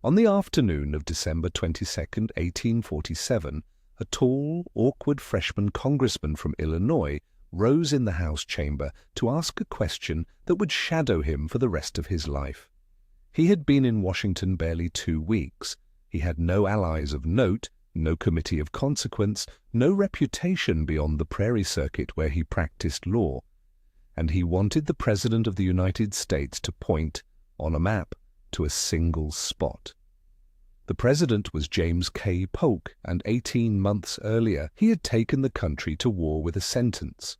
On the afternoon of December 22nd, 1847, a tall, awkward freshman congressman from Illinois rose in the House chamber to ask a question that would shadow him for the rest of his life. He had been in Washington barely 2 weeks. He had no allies of note, no committee of consequence, no reputation beyond the prairie circuit where he practiced law. And he wanted the President of the United States to point, on a map, to a single spot. The President was James K. Polk, and 18 months earlier he had taken the country to war with a sentence.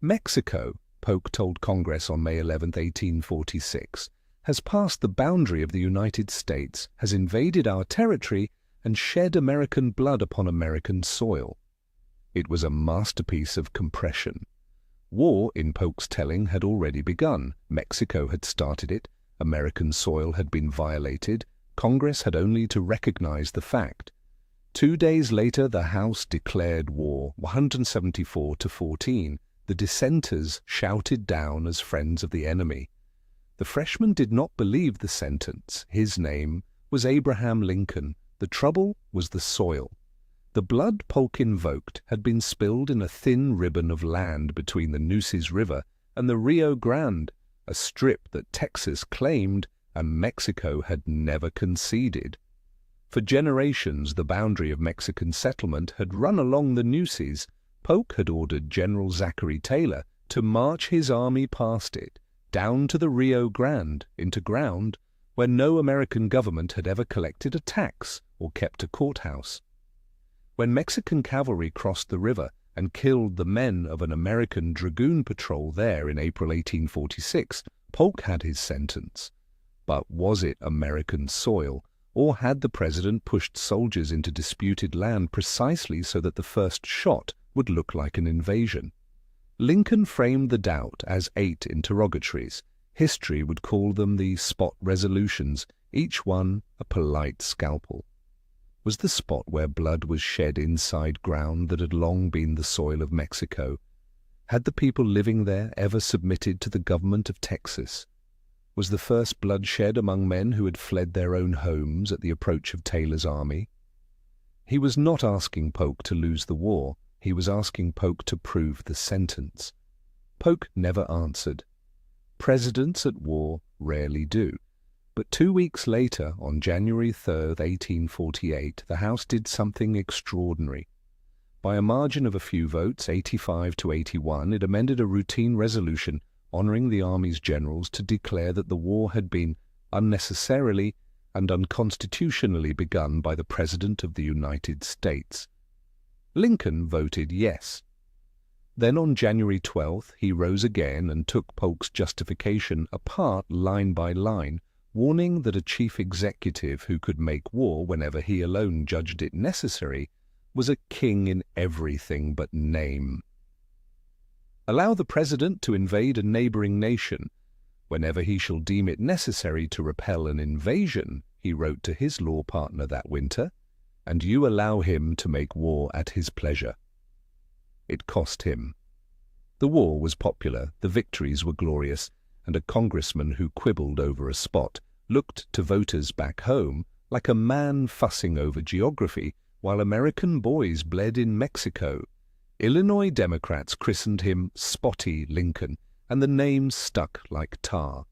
Mexico, Polk told Congress on May 11, 1846, has passed the boundary of the United States, has invaded our territory, and shed American blood upon American soil. It was a masterpiece of compression. War, in Polk's telling, had already begun. Mexico had started it. American soil had been violated. Congress had only to recognize the fact. 2 days later, the House declared war, 174-14. The dissenters shouted down as friends of the enemy. The freshman did not believe the sentence. His name was Abraham Lincoln. The trouble was the soil. The blood Polk invoked had been spilled in a thin ribbon of land between the Nueces River and the Rio Grande, a strip that Texas claimed and Mexico had never conceded. For generations, the boundary of Mexican settlement had run along the Nueces. Polk had ordered General Zachary Taylor to march his army past it, down to the Rio Grande, into ground where no American government had ever collected a tax or kept a courthouse. When Mexican cavalry crossed the river and killed the men of an American dragoon patrol there in April 1846, Polk had his sentence. But was it American soil, or had the President pushed soldiers into disputed land precisely so that the first shot would look like an invasion? Lincoln framed the doubt as 8 interrogatories. History would call them the spot resolutions, each one a polite scalpel. Was the spot where blood was shed inside ground that had long been the soil of Mexico? Had the people living there ever submitted to the government of Texas? Was the first blood shed among men who had fled their own homes at the approach of Taylor's army? He was not asking Polk to lose the war. He was asking Polk to prove the sentence. Polk never answered. Presidents at war rarely do. But 2 weeks later, on January 3, 1848, the House did something extraordinary. By a margin of a few votes, 85-81, it amended a routine resolution honoring the Army's generals to declare that the war had been unnecessarily and unconstitutionally begun by the President of the United States. Lincoln voted yes. Then on January 12th, he rose again and took Polk's justification apart line by line, warning that a chief executive who could make war whenever he alone judged it necessary was a king in everything but name. Allow the President to invade a neighboring nation whenever he shall deem it necessary to repel an invasion, he wrote to his law partner that winter, and you allow him to make war at his pleasure. It cost him. The war was popular, the victories were glorious, and a congressman who quibbled over a spot looked to voters back home like a man fussing over geography while American boys bled in Mexico. Illinois Democrats christened him Spotty Lincoln, and the name stuck like tar.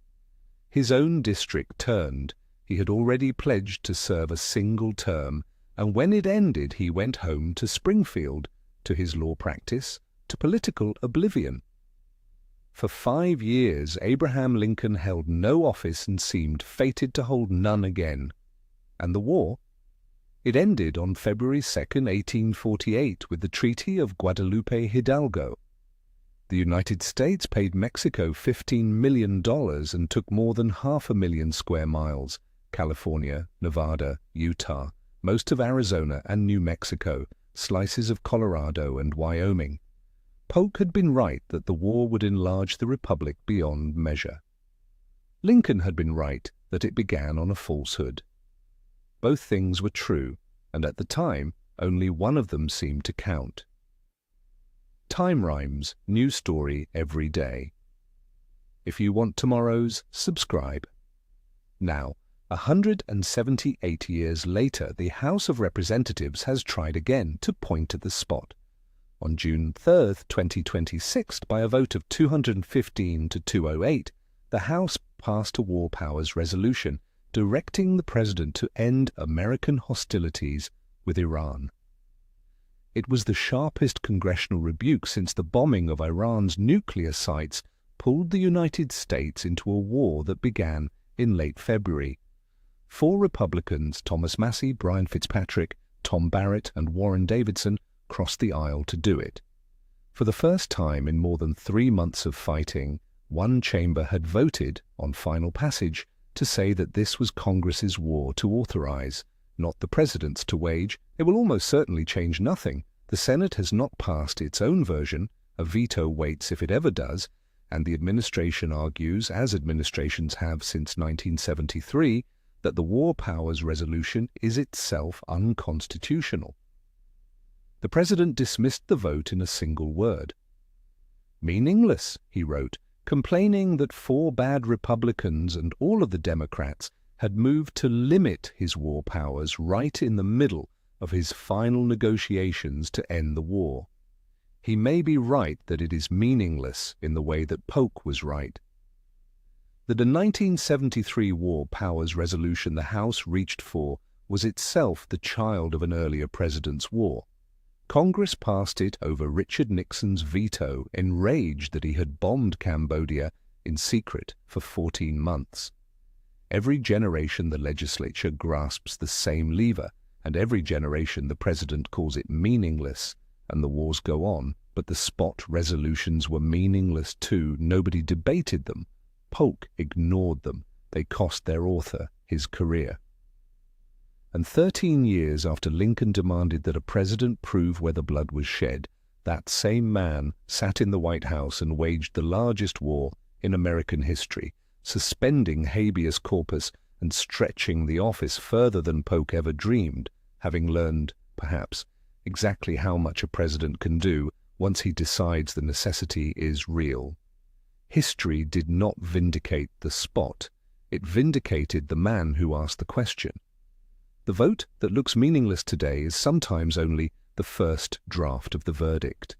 His own district turned. He had already pledged to serve a single term, and when it ended he went home to Springfield, to his law practice, to political oblivion. For 5 years Abraham Lincoln held no office and seemed fated to hold none again. And the war? It ended on February 2, 1848, with the Treaty of Guadalupe Hidalgo. The United States paid Mexico $15 million and took more than 500,000 square miles, California, Nevada, Utah, most of Arizona and New Mexico, slices of Colorado and Wyoming. Polk had been right that the war would enlarge the republic beyond measure. Lincoln had been right that it began on a falsehood. Both things were true, and at the time only one of them seemed to count. Time Rhymes, new story every day. If you want tomorrow's, subscribe. Now, 178 years later, the House of Representatives has tried again to point at the spot. On June 3, 2026, by a vote of 215 to 208, the House passed a war powers resolution directing the President to end American hostilities with Iran. It was the sharpest congressional rebuke since the bombing of Iran's nuclear sites pulled the United States into a war that began in late February. 4 Republicans, Thomas Massie, Brian Fitzpatrick, Tom Barrett, and Warren Davidson, crossed the aisle to do it. For the first time in more than 3 months of fighting, one chamber had voted, on final passage, to say that this was Congress's war to authorize, not the President's to wage. It will almost certainly change nothing. The Senate has not passed its own version, a veto waits if it ever does, and the administration argues, as administrations have since 1973, that the War Powers Resolution is itself unconstitutional. The President dismissed the vote in a single word. "Meaningless," he wrote, complaining that 4 bad Republicans and all of the Democrats had moved to limit his war powers right in the middle of his final negotiations to end the war. He may be right that it is meaningless in the way that Polk was right. That the 1973 War Powers Resolution the House reached for was itself the child of an earlier president's war. Congress passed it over Richard Nixon's veto, enraged that he had bombed Cambodia in secret for 14 months. Every generation the legislature grasps the same lever, and every generation the president calls it meaningless, and the wars go on, but the spot resolutions were meaningless too. Nobody debated them. Polk ignored them. They cost their author his career. And 13 years after Lincoln demanded that a president prove where the blood was shed, that same man sat in the White House and waged the largest war in American history, suspending habeas corpus and stretching the office further than Polk ever dreamed, having learned, perhaps, exactly how much a president can do once he decides the necessity is real. History did not vindicate the spot. It vindicated the man who asked the question. The vote that looks meaningless today is sometimes only the first draft of the verdict.